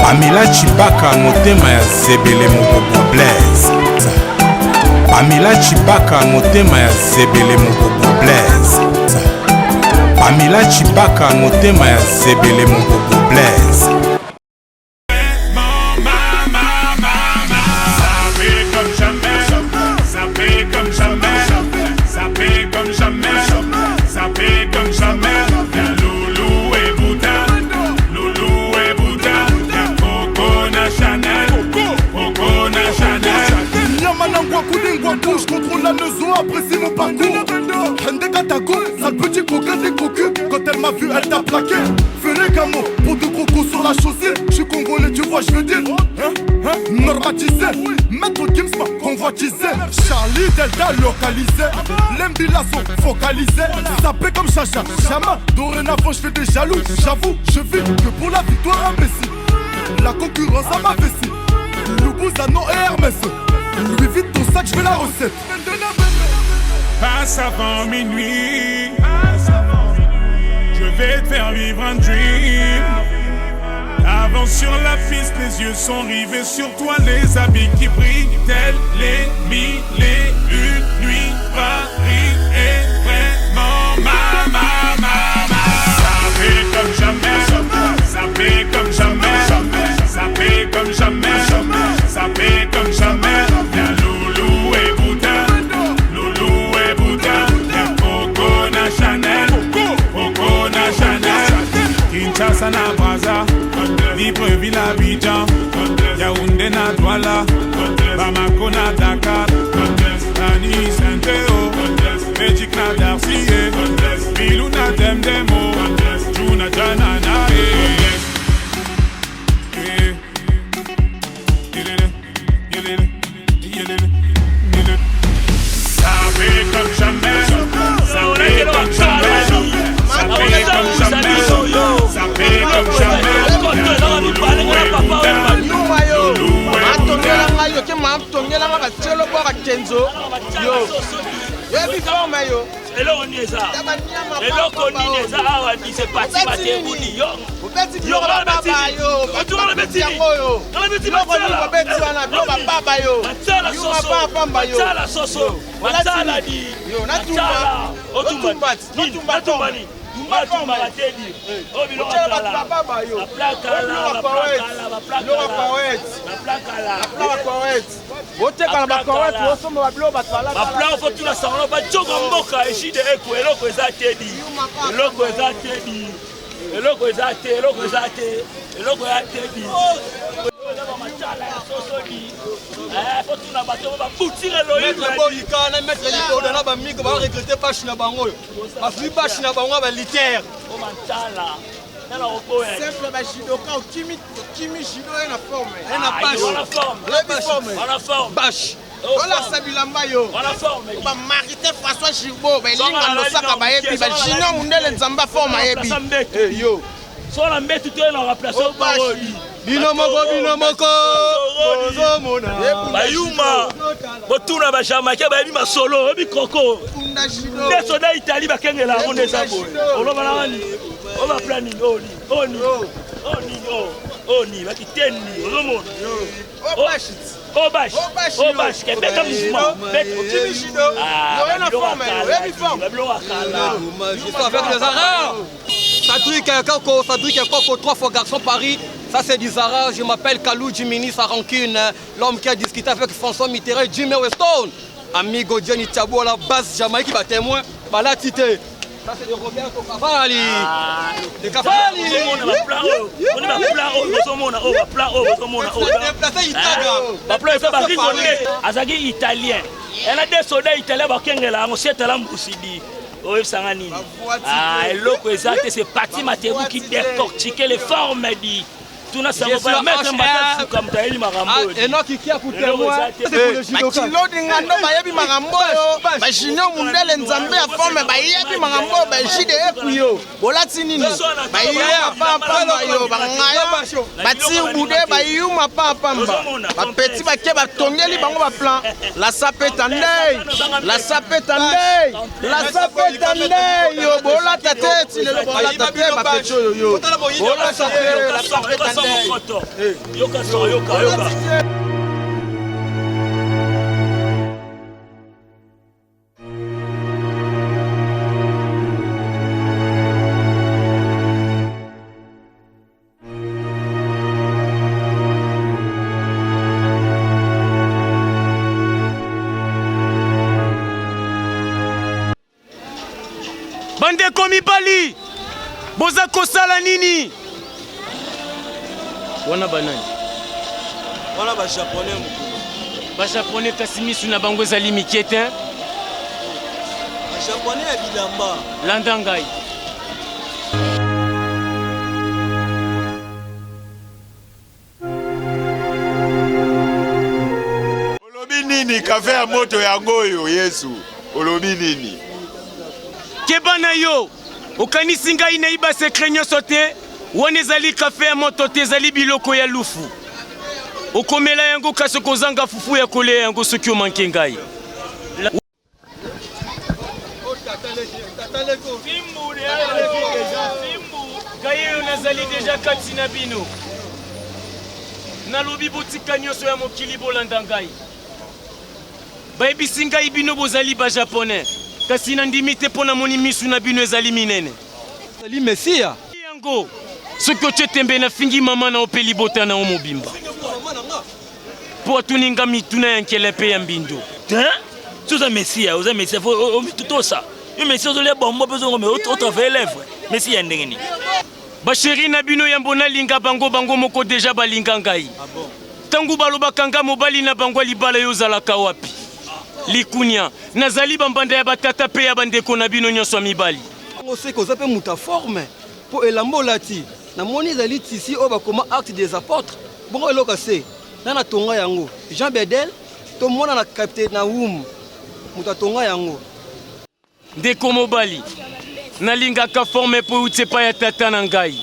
Pamela Chibaka motema ya Zebele Mobobo Blaise. Pamela Chibaka motema ya Zebele Mobobo Blaise. Pamela Chibaka motema ya Zebele Mobobo Blaise. Je contrôle la maison, apprécie mon parcours. Hende Katako, sale petit coquin des cocus. Quand elle m'a vu, elle t'a plaqué. Fais les camos pour deux crocos sur la chaussée. Je suis congolais, tu vois, je veux dire. Normatisé, maître Gims m'a convoitisé. Charlie Delta localisé. L'embilasso focalisé. Sapé comme Chacha, Chama. Dorénavant, je fais des jaloux. J'avoue, je vis que pour la victoire imbécile. La concurrence à ma vessie. Loubouzanon et Hermès. Louis vite ton sac, je veux la recette. Passe avant minuit, je vais te faire vivre un dream. Avance sur la piste, les yeux sont rivés sur toi, les habits qui brillent, tels les mille et une nuits. Paris est vraiment ma. Ça fait comme jamais, ça fait comme jamais, ça fait comme jamais, ça fait comme jamais. Kinshasa na Braza, Libreville à Abidjan, Yaoundé na Douala, Bamako na Dakar, Tani Saint-Théo, Belgique na Darcy, Bilou na Demdemo, Juna Janana. Ça fait comme jamais, ça fait comme jamais, ça fait comme jamais. Ça fait comme jamais. Simple Bachidoka au Kimi Jido est la forme. On la forme. Bâche. On la sabilamba yo. On la forme. Ba Marité François Gibo, ba linga no saka ba yebi ba Jino Mundele Nzamba forme yebi. Yo. So la mettre tout en remplacer au Baroli. Bino moko. Bozo mona. Bayuma. Botuna ba Jamaïcain ba yebi ma solo, yebi Kroko. Kunda Jido. Des soldats Italie ba kengela on des abo. On va balani. On va planer Oni, va quitter Ni, Obash, qui est bête comme mouvement. Avec les Arabes. Sadrick Koko, 3 fois garçon Paris. Ça c'est du Zara. Je m'appelle Kalou Jimini Sarancune, l'homme qui a discuté avec François Mitterrand et Jimmy Weston. Amigo Johnny Thiabo à la base Jamaïque qui va témoin. Bala Tité. Ça c'est de Roberto Cavalli. De Cavalli. On italien. Elle a des soldats italiens qui c'est parti matériel qui décortiquait les formes. Tu n'as pas mettre un comme tu as eu Marambo. Et non, qui a coûté moi. C'est pour le judoka. Marambo, Jino Mundele Nzambe a formé Bayebi Marambo, Jide Kuyo. Bolatini. Bayebi Papa Yo, Bangaya, Bati Boudé, Bayuma Pamba. Petit Baké, Batongeli, Bango Plan. La sapette en deuil. La sapette en deuil. La sapette en deuil. Yo, bola ta tête. Il est le bola ta tête, ma pète yo. Bola ta tête, la sapette en deuil. Yoka, yoka. Bandeko mibali boza kosala nini wana banani wana ba japonais mukulu ba japonais kasi misu na bango ezali mike te ba japonais ya bilamba landa ngai olobi nini kafe ya moto yango oyo Yesu olobi nini kebana yo okanisi ngai nayiba sekre nyonso te wana ezali kafe ya moto te ezali biloko ya lufu okomela yango kasi kozanga fufu ya kolia yango soki omanke ngai ngai oyo nazali deja kati na bino nalobi botika nyonso ya mokili bolanda ngai bayebisi ngai bino bozali ba japonais kasi nandimi te mpo namoni misu na bino ezali minene ezali mesia yango soki otye tembe nafingi mama na opeli bota na o mobimba mpo atuni nga mituna ya nkele mpe ya mbindo Si oza mesia fo omitutosa yo mesia ozolia bombo mpe ozongome otravaye lèvre mesia ya ndenge nini basheri na bino yambo nalinga bango moko deja balinga ngai ntango balobaka nga mobali na bango libala yo ozalaka wapi likunya nazali bambanda ya batata mpe ya bandeko na bino nyonso ya mibali oseki oza mpe muta forme mpo elamba olati namoni ezali tisi oyo bakoma acte des apôtres bongo eloka se nana tonga yango Jean Bedel tomona na capitaine na wum muta tonga yango ndeko mobali nalingaka forme mpo euti epai ya tata na ngai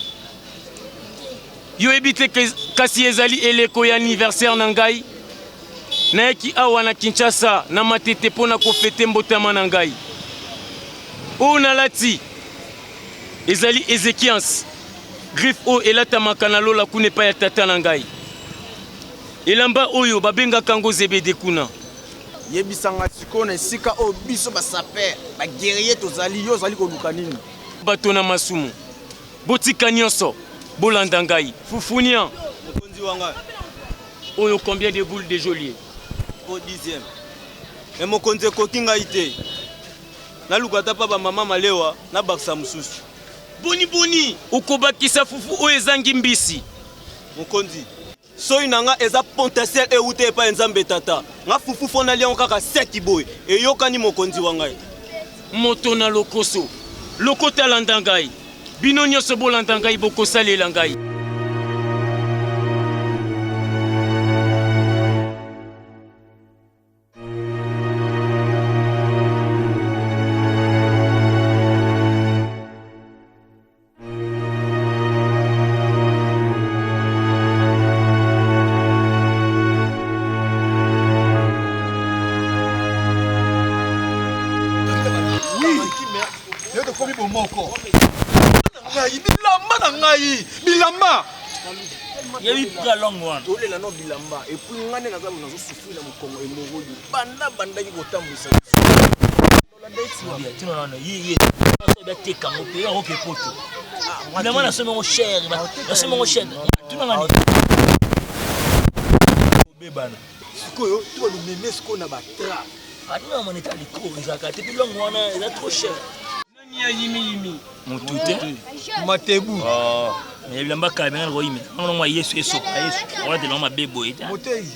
yo yebi te kasi ezali eleko ya anniversaire na ngai nayaki awa na Kinshasa na matete mpo na kofete mbotama na ngai oyo nalati ezali Ezekias griffe oyo elatamaka na lola kuna epai ya tata na ngai elamba oyo babengaka yango zebede kuna yebisanga sikoyo na esika oyo biso basaper baguerrier tozali yo ozali koluka nini bato na masumu botika nyonso bolanda ngai fufunia mokonzi wa ngai oyo combien de boules de geôlier au 10e me mokonzi ekoki ngai te naluka ata mpa bamama malewa nabakisa mosusu boni okobakisa fufu oyo ezangi mbisi mokonzi soki na nga eza potentiel euta epai nzambe tata nga fufu fo naliango kaka seki boye eyokani mokonzi wa ngai moto na lokoso lokota landa ngai bino nyonso bolanda ngai bokosalela ngai bilamba yebi mpe longo wana tolela no bilamba epui ngane nazabu nazosufrila mokongo emoroyo bandaki kotambwisa tino nano ye batekango mpe yakoke poto bilamba nasomengo chere nasomengo chere tino ngani obebana sikoyo tobalumeme sikoyo na batra atina maneta likoro ezalaka te mpe longo wana eza trop cher yimi motu te matebu me bilamba kala benga koyime nango yesu esopa yesu wana te nango mabe boye te motei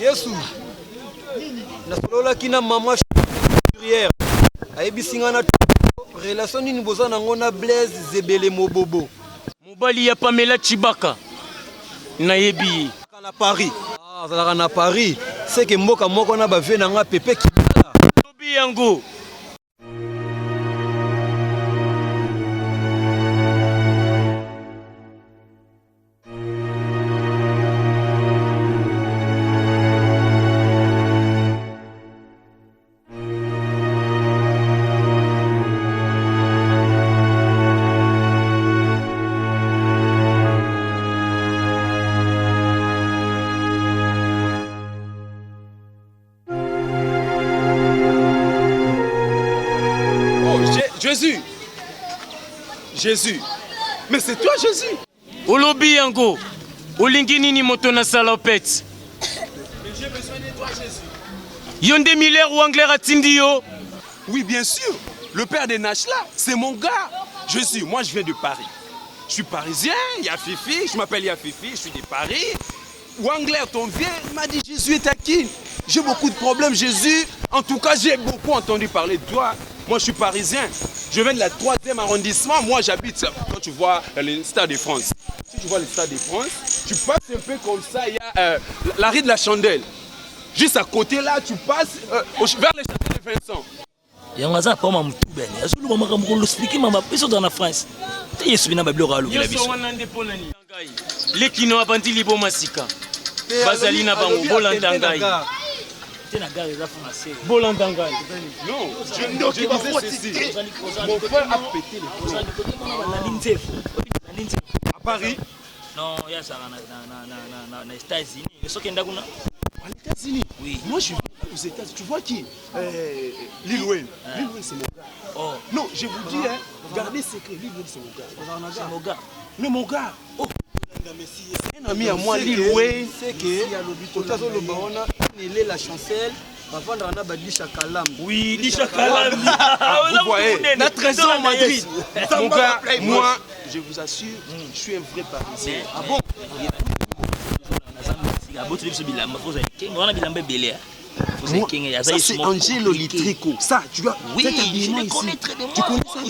yesu nasololaki na mama prière ayebisi nga na relation nini boza nango na Blaise Zebele Mobobo mobali ya Pamela Chibaka nayebi ye na Paris azalaka na Paris seke mboka moko na bavie na nga pepe kibala lobi yango Jésus. Jésus. Mais c'est toi, Jésus. Olobi yango. Olingi nini moto na salopette. Mais j'ai besoin de toi, Jésus. Yonde Miller ou Angler atindi yo? Oui, bien sûr. Le père de Nachla, c'est mon gars. Jésus, moi je viens de Paris. Je suis parisien, il y a Fifi, je m'appelle Yafifi, je suis de Paris. Wangler, ton vieux, m'a dit Jésus est taquine. J'ai beaucoup de problèmes, Jésus. En tout cas, j'ai beaucoup entendu parler de toi. Moi, je suis parisien. Je viens de la 3e arrondissement. Moi, j'habite, quand tu vois le Stade de France. Si tu vois le Stade de France, tu passes un peu comme ça, il y a la rue de la Chandelle. Juste à côté, là, tu passes vers le château de Vincent. Yangaza pas ma bene. Azulu ba makambo ko expliquer mama biso dans la France. Te yesu bina bablo ralo la biso. Les kino abandi libo masika. Bazali na bango bolandangai. Te na gare za français. Bolandangai. Non, je disais ceci. Mon frère a pété les plombs. À Paris? Non, il y a ça dans les États-Unis. Mais ce qui est là, aux États-Unis? Oui. Moi, je suis aux États-Unis. Tu vois qui? Lil Wayne. Lil Wayne, c'est mon gars. Oh. Non, je vous dis, hein, gardez secret. Lil Wayne, c'est mon gars. C'est mon gars. Mais mon gars. Oh. Un ami à moi, Lil Wayne. C'est que il est la chancelle. Avant on a badi Chakalam. Oui, di Chakalam. Vous voyez, la trésor Madrid. Mon gars, moi, je vous assure, je suis un vrai parisien. Ah bon? Ça c'est Angelo Litrico. Ça, tu vois. Oui, je le connais très bien. Tu connais ça?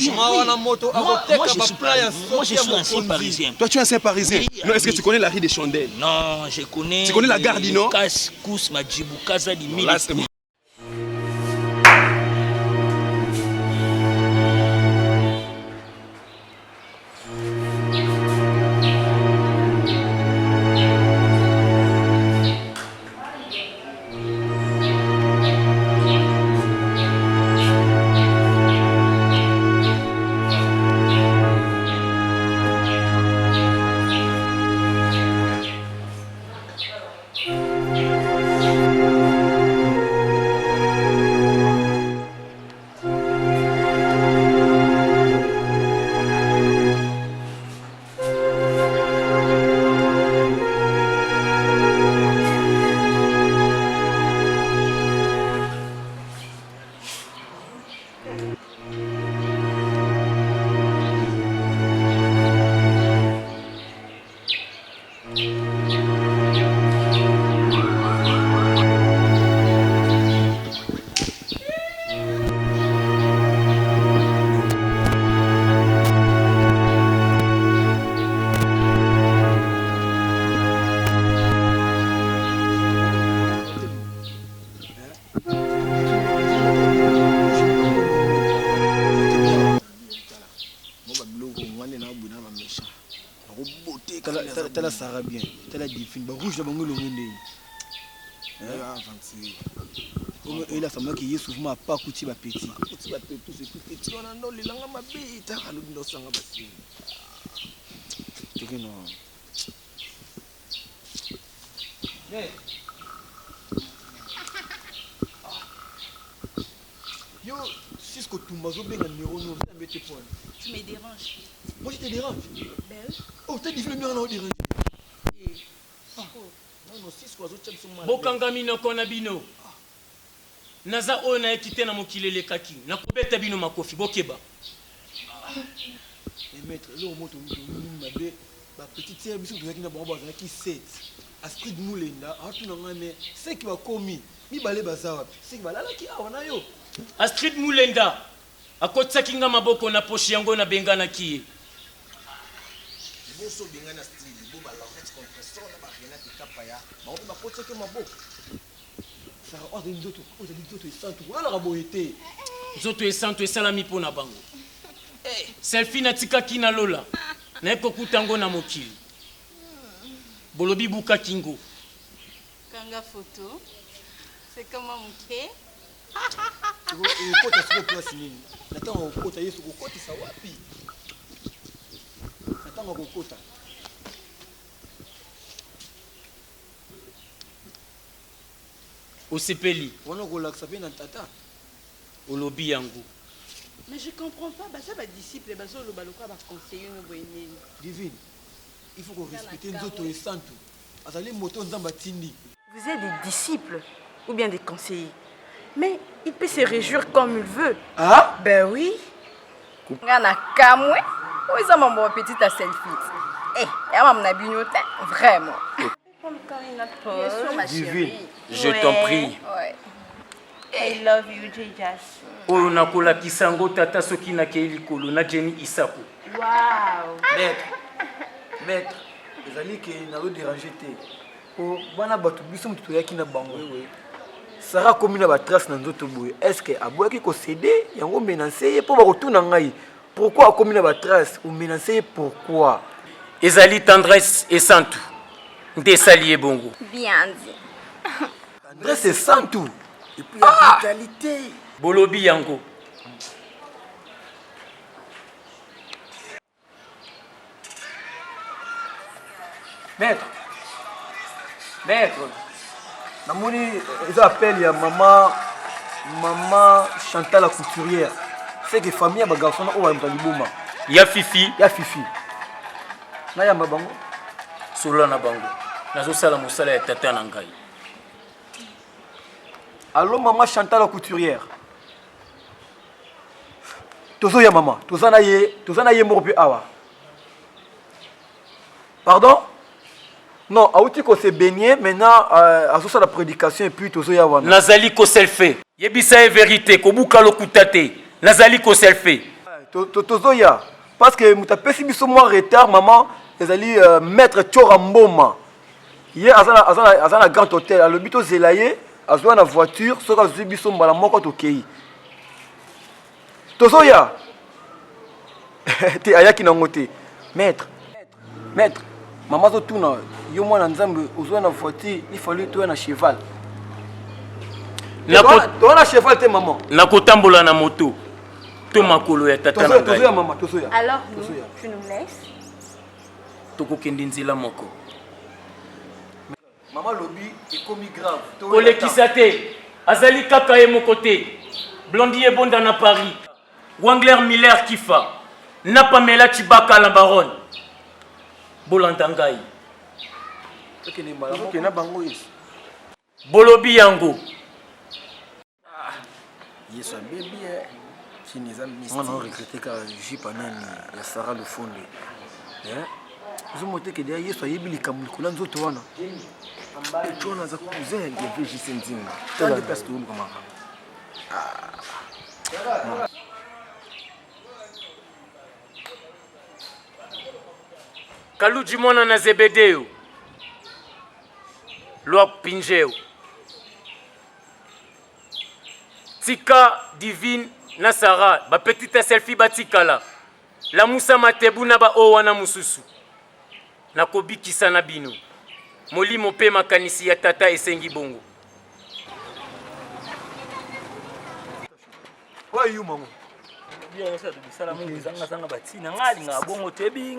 Moi, je suis ancien parisien. Toi, tu es ancien parisien. Non, est-ce que tu connais la rue des Chandelles? Non, je connais. Tu connais la gare du Nord? Kous, Majibou, Casa di Mille. Tala Sarah bien, tala Divine, bah rouge d'abord le monde. Et là ça m'a qui est souvent pas couti ba petit. Couti ba petit, c'est tout petit. On a non les langues ma bête, alors nous sommes basi. Tu que non. Yo, si ce que tu m'as oublié le numéro nous va mettre point. Tu me déranges. Moi je te dérange. Ben oui. Oh, t'as dit le numéro non dérange. Bokanga mino kona bino. Naza o na ekite na mokilele kaki. Na kobeta bino makofi bokeba. Et maître, là au moto mabe ba petite sœur biso to yakina bango bazana ki 7. Astrid Moulenda, atu na ngane, c'est qui va commis. Mi balé bazawa. C'est qui va lala ki awana yo. Astrid Moulenda. Akotsa kinga maboko na poshi yango na bengana kiye. Boso bengana style, bo ba la fait compression na ba rien te kapaya. Ba on ba kotsa ke maboko. Ça a ordre d'autres, on a dit d'autres santu. Wala raboyete. Zoto esantu esalami pona bango. Selfie na tika kina lola. Na ekokuta ngo na mokili. Bolobi buka kingo. Kanga photo. C'est comment mouké? Ukota siko place nini? Nataka ukota Yesu ukota sa wapi? Nataka ukota. Osepeli. Wana ko laksa pe na tata. Olobi yango. Mais je comprends pas, bah ça va disciple, bah ça le balokwa va conseiller nous boyner. Divine, il faut qu'on respecte nous autres et santo. Azali moto nzamba tindi. Vous êtes des disciples ou bien des conseillers. Mais il peut se réjouir comme il veut. Ah? Ben oui. Ngana kamwe, où est-ce mon bon petit à selfie? Eh, y'a maman na bignoté, vraiment. Divine, je t'en prie. Ouais. I love you, Jesus. Oyo nakola kisango tata soki na kelikolo na Jenny Isako. Wow. Maître, ezali ke na lo déranger te. Po bana batu biso mutu yaki na bango. Sara komi na ba trace na nzoto boye. Est-ce que aboyaki ko céder yango menacer po ba retourna ngai? Pourquoi komi na ba trace ou menacer pourquoi? Ezali tendresse et santu. Nde salié bongo. Bien dit. Tendresse et santu. Et puis la brutalité. Bolobi yango. Maître, namoni ils appellent ya maman Chantal la couturière. C'est que famille a garçon au va liboma. Ya Fifi. Na ya mabango. Solo na bango. Nazo sala musala ya tata na ngai. Allô maman Chantal la couturière. Tozo ya maman, tozana ye morbe awa. Pardon? Non, Aouti ko se baigner maintenant à ça la prédication et puis tozo ya wana. Nazali ko selfie. Yebisa e vérité ko buka lokutate. Nazali ko selfie. Tozo ya parce que mutapesi biso moi retard maman, ezali maître Choramboma. Hier azana grand hôtel, à l'hôpital Zelaye, azwa na voiture, soka zwi biso mbala moko tokei. Tozo ya. Te ayaki na ngote. Maître. Maman zo tuna yo mwana nzambe ozwa na voiture, il fallait toi na cheval. Toi na cheval te maman. Na kotambola na moto. To makolo ya tata na ngai. Tozo ya maman, tozo ya. Alors tu nous laisses? Toko kendi nzela moko. Maman lobi ekomi grave. Kolekisa te. Azali kaka ye moko te. Blondie bonda na Paris. Wangler Miller kifa. Na Pamela Chibaka la baronne. Bolandangai. Ok, na bango is. Bolobi yango. Yesu baby qui nous a mis. On a regretté que jipa nani ya Sarah le fondé. Vous montez que derrière Yesu yebili kamulikola nzoto wana. Tu on a za cousin ya VJ Sendinga. Tant de personnes comme ça. Kaluji mwana na Zebedeo. Lwa Pinjeo. Tika Divine na Sarah, ba petite selfie batikala. La Musa Matebu na ba owa na mususu. Na kobikisa na bino. Molimo pe makanisi ya tata esengi bongo. Why you maman? Bien ça de sala mungu zanga batina ngali ngabongo tebi.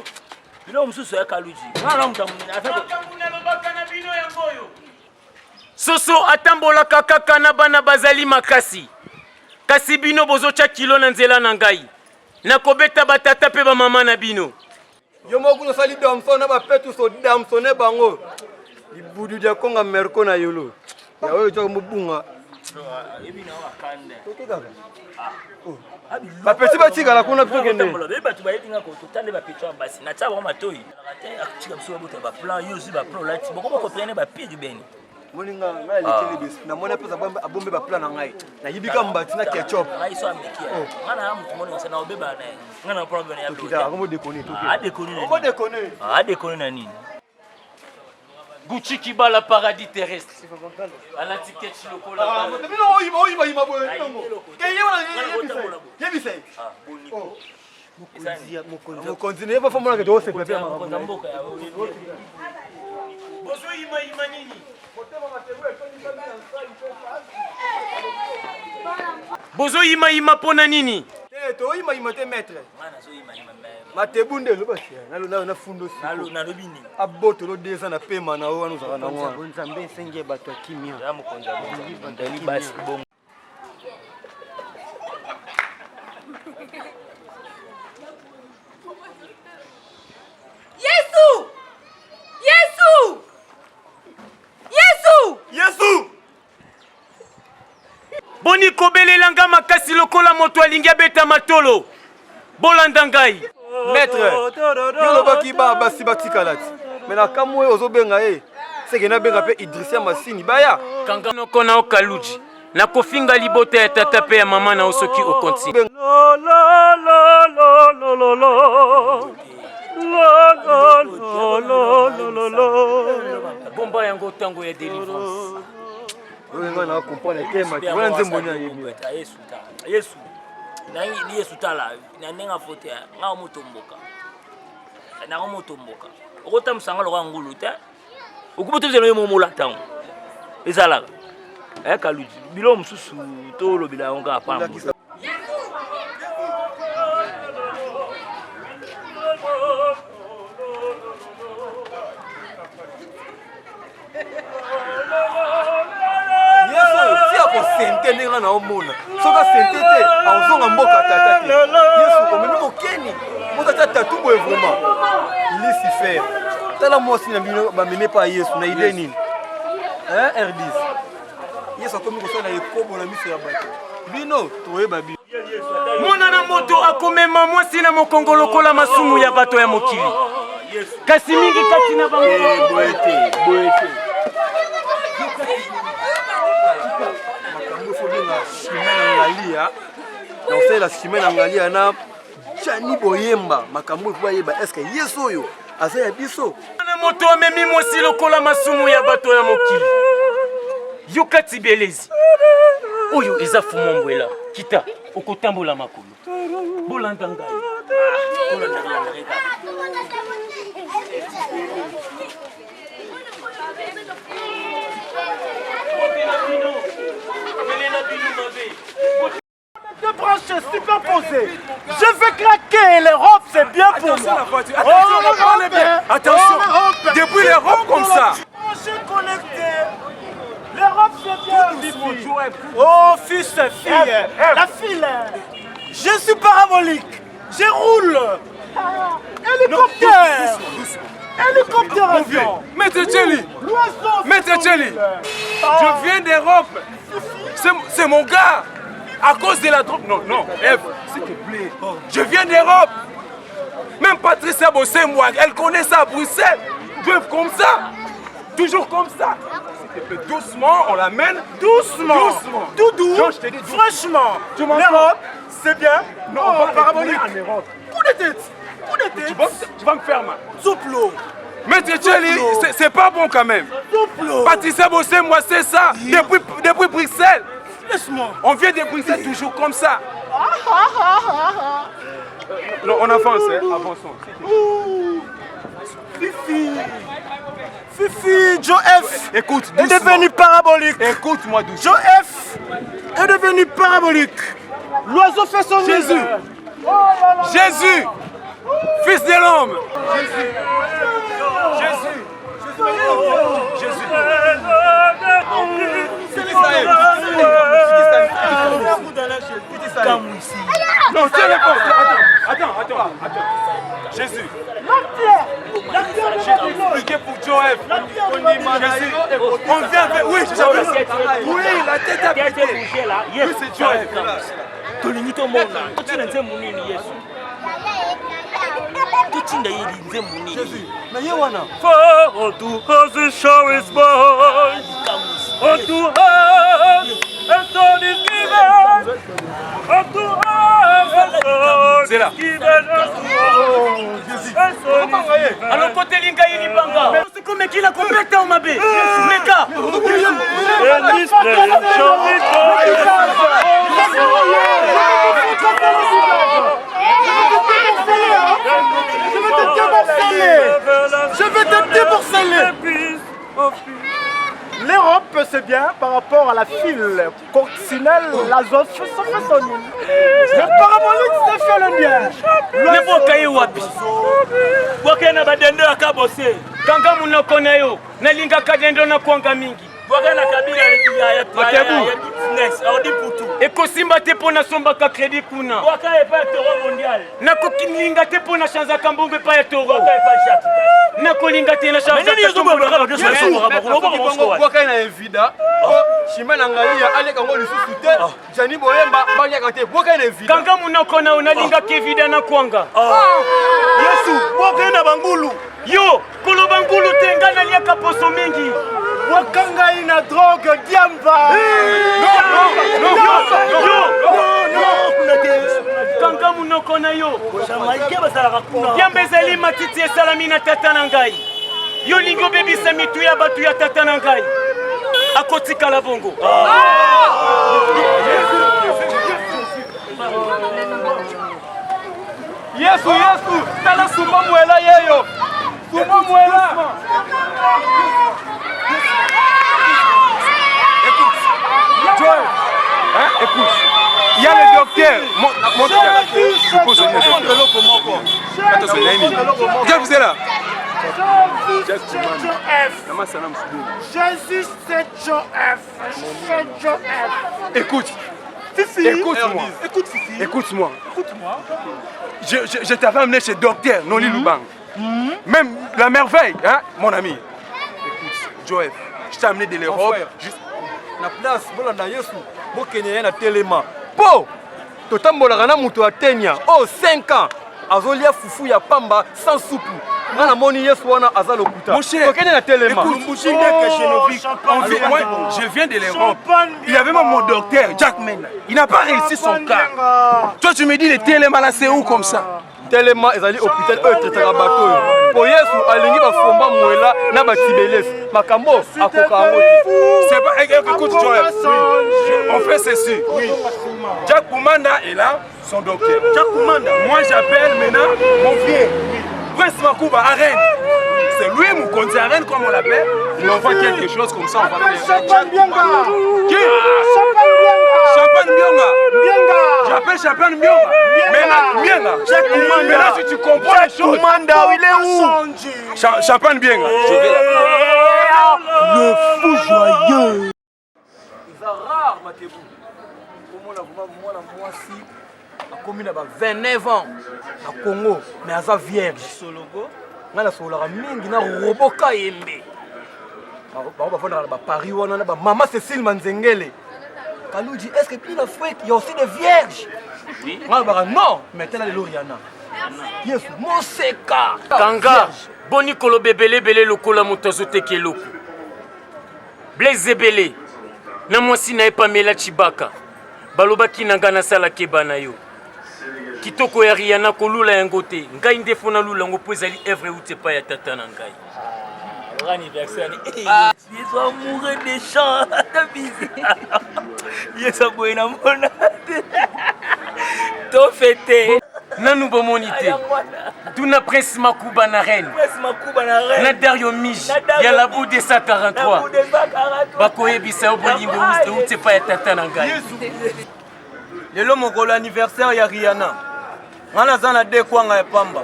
Bino mususu ya Kaluji. Ngala mtamuna atamuna lobaka na bino ya ngoyo. Soso atambola kaka na bana bazali makasi. Kasi bino bozocha kilo na nzela na ngai. Na kobeta batata pe ba mama na bino. Yo moko no sali damso na ba petu so damso ne bango. Ibudu dia konga merko na yolo. Ya oyo jo mubunga. Ebina wakande. Tokeka. Ba petit batika la kuna pito kende. Ba tu ba yetinga ko totande ba petwa basi. Na tsa ba matoi. Aktika biso ba ba plan yo si ba plan là ti boko ko prene ba pi du beni. Moninga ngai lekele bis. Na mona pesa abombe ba plan na ngai. Na yibika mbati na ketchup. Ngai so amekia. Ngana amu tumoninga sana obeba na. Ngana problem ya bi. Kita ko déconner tout. Ah déconner. Ko déconner. Ah déconner na nini? Gucci Kibala paradis terrestre. À la ticket lokola. Ah, mais non, il va boy. Yebise. Ah, boni. Mo continue ba famo na kedo se pepe ma. Bozo ima nini? Bozo ima pona nini? To ima te maître. Mana so ima. Matebunde lo basi. Na fundo si. Na lobini. Aboto lo deza na pema na wana uzaka na mwa. Nzambe senge bato kimia. Ya mukonza bonza. Ndali basi bongo. boni kobelelanga makasi lokola moto alingi abeta matolo bolanda ngai maître yo lobaki basi batikala ti me na kamwe ozobenga ye seke nabenga mpe Idrissa Masini baya kanga noko na okaluji nakofinga libota ya tata pe ya mama na osoki okontinue bomba yango tango ya délivrance oyenga na comprendre tema ti wana nzembo ni ayebi Yesu ni Yesu tala na nenga fote nga motomboka na nga motomboka okota musanga loka ngulu te okubuto zelo mo molata ezala kaluji bilo mususu to lobila onga pambo sente ndenge na omona soka sente te azonga mboka tata te Yesu omeni mokeni motata tatu boye vraiment Lucifer tala mwasi na bino bamene pa Yesu na ide nini R10 Yesu akomi kosala ekobo na miso ya bato bino toyeba bino mona na moto akomema mwasi na mokongo lokola masumu ya bato ya mokili kasi mingi kati na bango boete na osala chimé na ngalia na chani boyemba makambo kwa yeba eske Yesu oyo asa ya biso na moto amemi mwasi lokola masumu ya bato ya mokili yokati belezi oyo eza fumombwela kita okotambola makolo bolanda ngai Deux branches superposées. Je vais claquer les robes, c'est bien pour moi. La voiture. Attention, depuis les robes comme ça. Branches connectées. Les robes, c'est bien. Oh, fils, fille, la file. Je suis parabolique. Je roule. Hélicoptère. Hélicoptère avion. Maître Tchelly. Maître Tchelly. Je viens d'Europe. C'est mon gars. À cause de la drogue. Non, Eve, s'il te plaît. Je viens d'Europe. Même Patricia Bossé-moi, elle connaît ça à Bruxelles. Eve comme ça. Toujours comme ça. S'il te plaît, doucement, on l'amène. Doucement. Tout doux. Je te dis franchement. L'Europe, c'est bien. Non, on va parabolique. En Europe. Coup de tête. Tu vas me faire mal. Souplo. Maître Tchelly, c'est pas bon quand même. Souplo. Patricia Bossé-moi, c'est ça. Depuis Bruxelles. Laisse-moi. On vient de Bruxelles toujours comme ça. Non, on avance, avançons. Fifi, Joe F. Écoute, est devenu parabolique. Écoute-moi doucement. Joe F est devenu parabolique. L'oiseau fait son Jésus. Jésus. Fils de l'homme. Jésus. Non, tiens les portes. Attends. Jésus. J'ai expliqué pour Joël. Jésus. On vient avec. Oui, oui, la tête a pété. Oui, c'est Joël. Jésus. Mais Yewana. For to us show is born. Unto us a son is given. Unto us a son is given. alors côté linga yini banga c'est comme qui la complète au mabe meka je vais te débourseler. L'Europe, c'est bien par rapport à la file coccinelle, la zone fait son nom. Le parabolique, c'est fait le bien. Ne bokaye wapi bokena badendo akabose kanga munoko nayo nalinga kadendo na kwanga mingi ekosimba te mpo nasombaka kredi kuna nakokilinga te mpo na chanzaka mbongo epai ya toro nakolinga te na chanzaka na evida shima na ngai ya aleka ngo lisusu te jani boyemba baliaka te bwaka na evida kanga munoko na unalingaka evida na kwanga Yesu bwaka na bangulu yo koloba ngulu te nga naliaka poso mingi wakanga ina drogue diamba kanga munoko na yo diamba ezali matiti esalami na tata na ngai yo lingi obebisa mitu ya bato ya tata na ngai akotikala bongo Yesu tala sumba mwela yeyo sumba mwela. Écoute, il y a le docteur. Viens, vous êtes là. Jésus, c'est Joëf. Écoute, écoute-moi. Écoute-moi. Je t'avais amené chez docteur Noli Lubang. Même la merveille, hein, mon ami. Écoute, Joëf, je t'ai amené de l'Europe. Na place bolanda Yesu bokenya na telema po totambolaka na mutu atenya 5 ans azolia fufu ya pamba sans soupe na moni Yesu wana aza lokuta tokenya na telema. Je viens de l'Europe. Il y avait même mon docteur Jack Mena. Il n'a pas réussi son cas. Toi tu me dis le telema là c'est où comme ça? Telema ezali hôpital traitera bateau po Yesu alingi bafomba mwela na batibelesi makambo akokango. C'est pas écoute Joël. On fait ceci. Oui. Jack Koumanda est là, son docteur. Jack Koumanda. Moi j'appelle maintenant mon vieux. Prince Makouba à Rennes. C'est lui mon compte à Rennes comme on l'appelle. Il m'envoie quelque chose comme ça on va faire. Champagne Bianga. Qui? Champagne Bianga. Champagne Bianga. J'appelle Champagne Bianga. Bianga. Jack Koumanda. Mais là si tu comprends les choses. Koumanda, il est où? Champagne Bianga. Je vais là. Le fou joyeux. C'est rare Makebu. Comment la voici a commis là 29 ans à Congo mais à sa vierge sologo nga la solara mingi na roboka yembe ba fona ba Paris wana ba maman Cécile Manzengele Kalouji est-ce que puis l'Afrique il y a aussi des vierges oui non mais telle est l'Oriana yes mon seka kanga boni kolo bebele bele lokola motozo tekeloko Blaise Ebele na mwasi na Pamela Chibaka balobaki nanga na sala keba na yo kitoko ya Rihanna kolula yango te ngai ndefo na lula ngo po ezali œuvre uti pa ya tata na ngai anniversaire ils sont amoureux des chants yes aboy na mona to fêter nanu bomoni te tuna Prince Makouba na Rennes na Dario Mij ya la bout de 143 bakoyebisa yo bolingo uti pa ya tata na ngai lelo mokolo anniversaire ya Rihanna ngana zana de kwanga ya pamba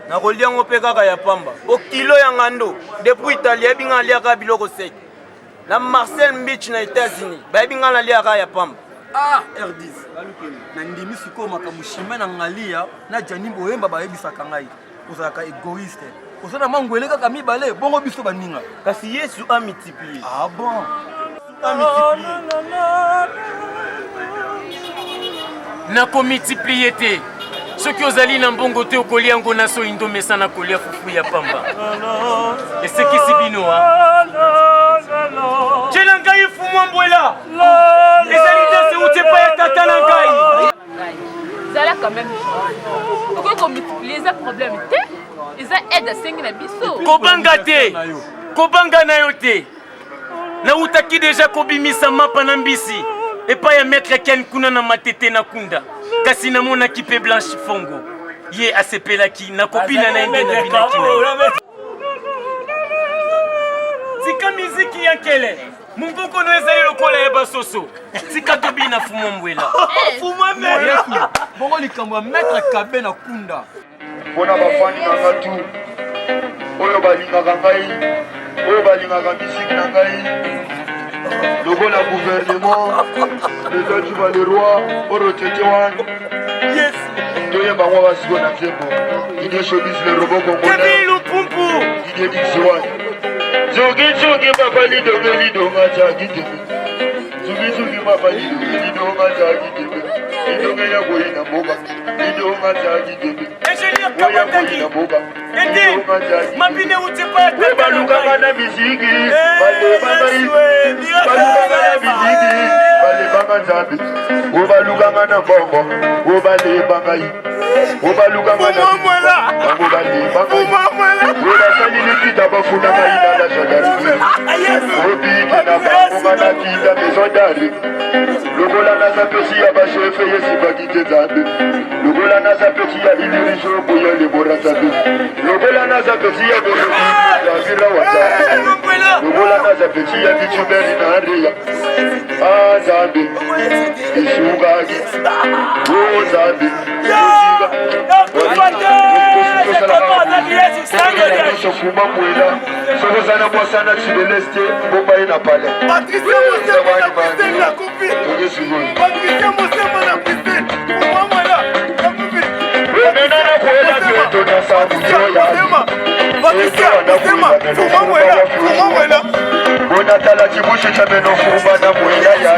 na kolia ngo pe kaka ya pamba o kilo ya ngando depuis Italie binga liaka biloko sek na Marcel Mbich na États-Unis ba binga na liaka ya pamba R10 na ndimi siko makamushima na ngalia na Jani Boyemba ba yebisaka ngai ozaka égoïste osana mangwele kaka mibale bongo biso baninga kasi Yesu a multiplié bon a multiplié nako multiplier te soki ozali na mbongo te okolia ngo na so indo mesana kolia fufu ya pamba esekisi bino tshela ngai fumwa mbwela ezali te se uti pa ya tata na ngai zala quand même okoki komultiplier eza problème te eza aide asengi na biso kobanga te kobanga na yo te nautaki deja kobimisa mapa na mbisi epai ya maître Ken kuna na matete na kunda kasi namonaki mpe Blanche Fongo ye asepelaki nakopina na ye nde na binaki na ye tika miziki ya nkele mungokono ezali lokola ya basoso tika tobina fuma mbwela fuma mbwela bongo likambo ya maître Kabe na kunda mpona bafani na nga tu oyo balingaka ngai oyo balingaka misiki na ngai Le bon la gouvernement, les autres tu vas le roi, au rotétéwan. Yes. Toye bango va sigo na tempo. Il est showbiz le robot congolais. Kevin Pumpu. Il est Dixouan. Zogi papa li donga jagi tebe. Zogi papa li donga jagi tebe. Li donga ya boy na boga. Li donga jagi tebe. Ingénieur Kabataki. Ede. Mapine utepa tata. Baluka na miziki. Bale bangai. Baluka na miziki. Bale bangai zabi. Obaluka na bongo. Obale bangai. Obaluka na Mumamwela. Obale bangai. Mumamwela. Obasani likita bafuna kaina la gendarmerie. Obiki na bango na kita maison d'arrêt. Lokola na sa pesi ya bashefe yesi bakite zambe. Lokola na sa pesi ya ilirijo boya le borazabe. Lokola na sa pesi ya boroki ya vira wata. Lokola na sa pesi ya bichumeri na ria. Ah zambe. Isugagi. Oh zambe. Sofuma mwela. Sofuzana mwasana chibeleste. Bomba ina pale. Patricia Mosema na piscine la copine. Patricia Mosema na piscine. Maman là, la copine. Patricia Mosema, Fuma là. Bonatala Kibushi Chameno Fuma na mwela ya.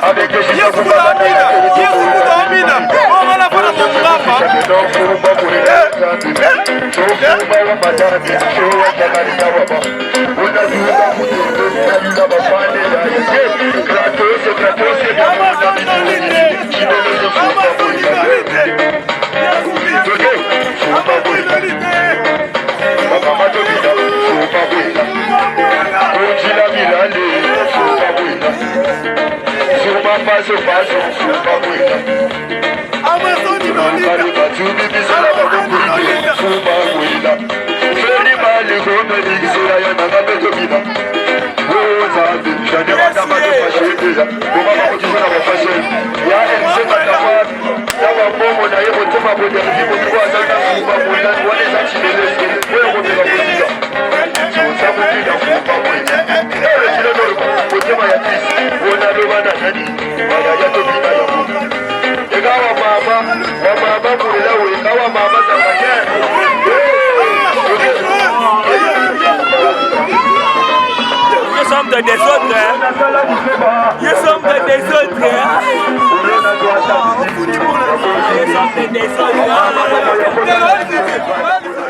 Avec des gens qui vont à Amina. On va la faire à mon papa. Nous sommes des autres, nous sommes des autres, nous sommes des autres.